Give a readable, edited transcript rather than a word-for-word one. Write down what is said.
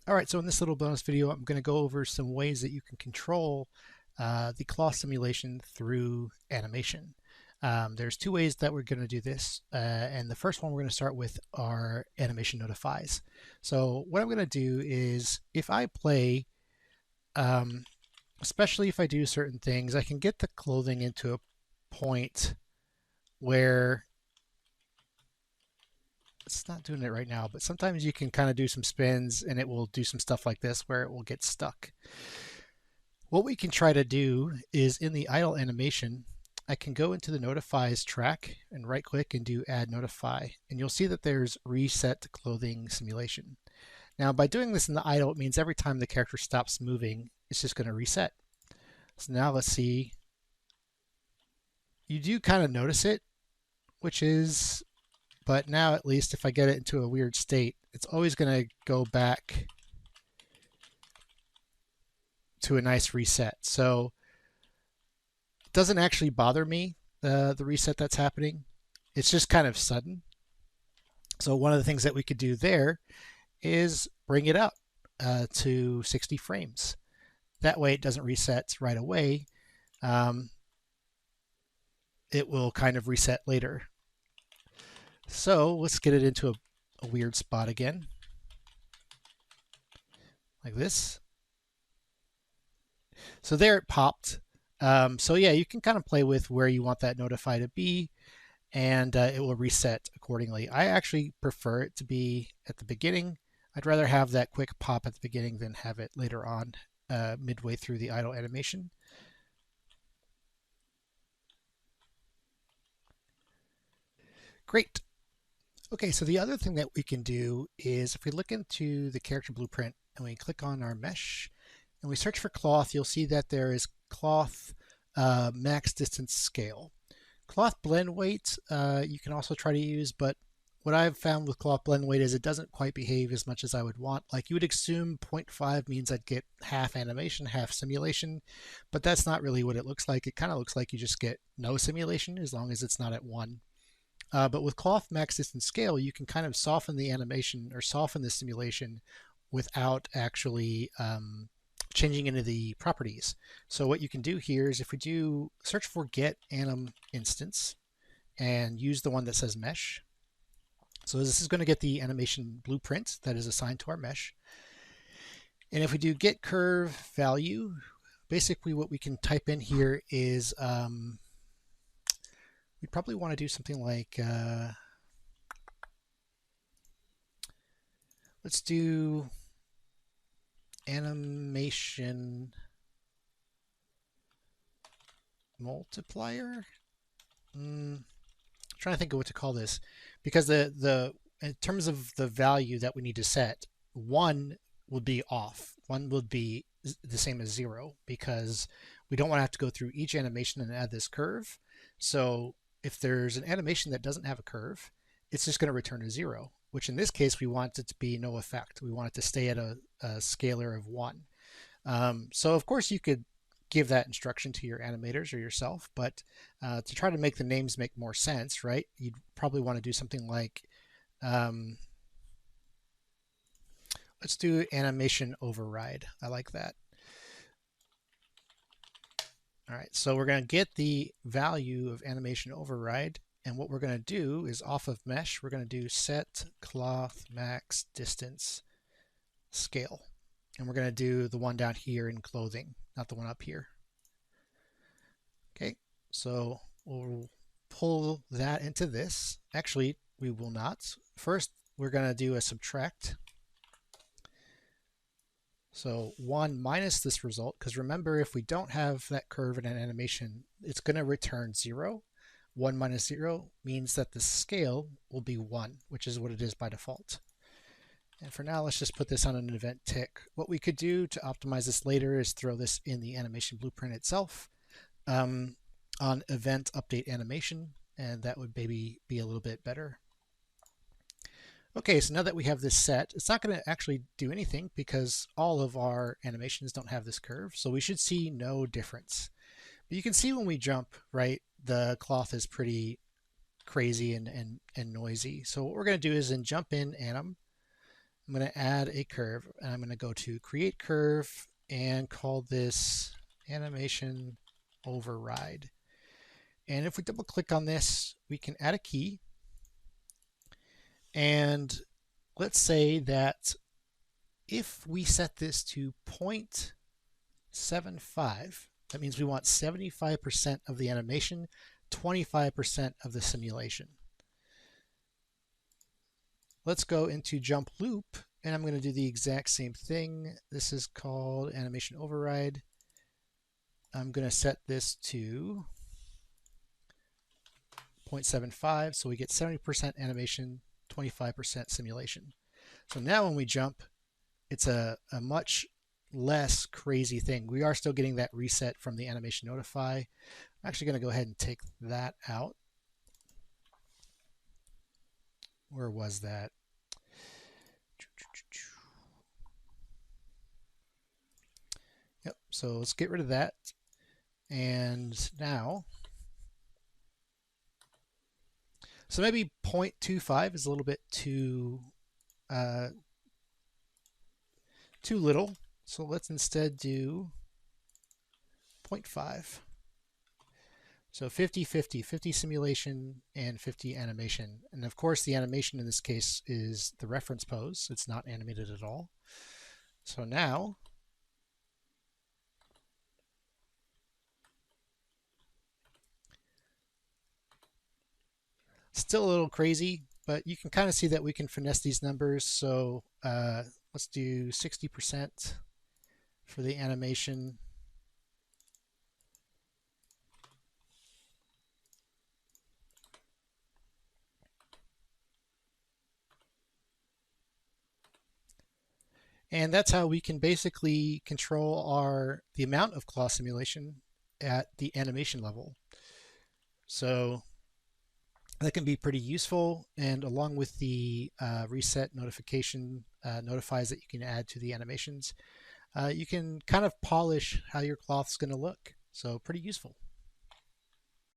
All right, so in this little bonus video, I'm going to go over some ways that you can control the cloth simulation through animation. There's two ways that we're going to do this, and the first one we're going to start with are animation notifies. So what I'm going to do is if I play, especially if I do certain things, I can get the clothing into a point where it's not doing it right now, but sometimes you can kind of do some spins and it will do some stuff like this where it will get stuck. What we can try to do is in the idle animation, I can go into the notifies track and right click and do add notify. And you'll see that there's reset clothing simulation. Now by doing this in the idle, it means every time the character stops moving, it's just going to reset. So now let's see. You do kind of notice it, which is, but now at least if I get it into a weird state, it's always going to go back to a nice reset. So it doesn't actually bother me, the reset that's happening. It's just kind of sudden. So one of the things that we could do there is bring it up to 60 frames. That way it doesn't reset right away. It will kind of reset later. So let's get it into a weird spot again, like this. So there it popped. So yeah, you can kind of play with where you want that notify to be, and it will reset accordingly. I actually prefer it to be at the beginning. I'd rather have that quick pop at the beginning than have it later on, midway through the idle animation. Great. Okay, so the other thing that we can do is if we look into the character blueprint and we click on our mesh and we search for cloth, you'll see that there is cloth max distance scale. Cloth blend weight you can also try to use, but what I've found with cloth blend weight is it doesn't quite behave as much as I would want. Like you would assume 0.5 means I'd get half animation, half simulation, but that's not really what it looks like. It kind of looks like you just get no simulation as long as it's not at 1. But with cloth max distance scale, you can kind of soften the animation or soften the simulation without actually changing any of the properties. So what you can do here is if we do search for get anim instance and use the one that says mesh. So this is going to get the animation blueprint that is assigned to our mesh. And if we do get curve value, basically what we can type in here is we probably want to do something like let's do animation multiplier. Trying to think of what to call this, because the in terms of the value that we need to set, 1 would be off. 1 would be the same as 0 because we don't want to have to go through each animation and add this curve. So if there's an animation that doesn't have a curve, it's just going to return a 0, which in this case we want it to be no effect. We want it to stay at a scalar of 1. So of course you could give that instruction to your animators or yourself, but to try to make the names make more sense, right, you'd probably want to do something like, let's do animation override. I like that. All right, so we're going to get the value of animation override, and what we're going to do is off of mesh, we're going to do set cloth max distance scale. And we're going to do the one down here in clothing, not the one up here. Okay, so we'll pull that into this. Actually, we will not. First, we're going to do a subtract. So 1 minus this result, because remember, if we don't have that curve in an animation, it's going to return 0. 1 minus 0 means that the scale will be 1, which is what it is by default. And for now, let's just put this on an event tick. What we could do to optimize this later is throw this in the animation blueprint itself on event update animation, and that would maybe be a little bit better. Okay, so now that we have this set, it's not going to actually do anything because all of our animations don't have this curve, so we should see no difference. But you can see when we jump, right, the cloth is pretty crazy and noisy. So what we're going to do is in jump in anim, I'm going to add a curve, and I'm going to go to create curve and call this animation override. And if we double click on this, we can add a key. And let's say that if we set this to 0.75, that means we want 75% of the animation, 25% of the simulation. Let's go into jump loop, and I'm going to do the exact same thing. This is called animation override. I'm going to set this to 0.75, so we get 70% animation, 25% simulation. So now when we jump, it's a much less crazy thing. We are still getting that reset from the animation notify. I'm actually going to go ahead and take that out. Where was that? Yep, so let's get rid of that. And now, so maybe 0.25 is a little bit too little. So let's instead do 0.5. So 50-50, 50 simulation and 50 animation. And of course the animation in this case is the reference pose. It's not animated at all. So now, still a little crazy, but you can kind of see that we can finesse these numbers. So let's do 60% for the animation. And that's how we can basically control the amount of cloth simulation at the animation level. So that can be pretty useful, and along with the reset notification notifies that you can add to the animations, you can kind of polish how your cloth's going to look. So pretty useful.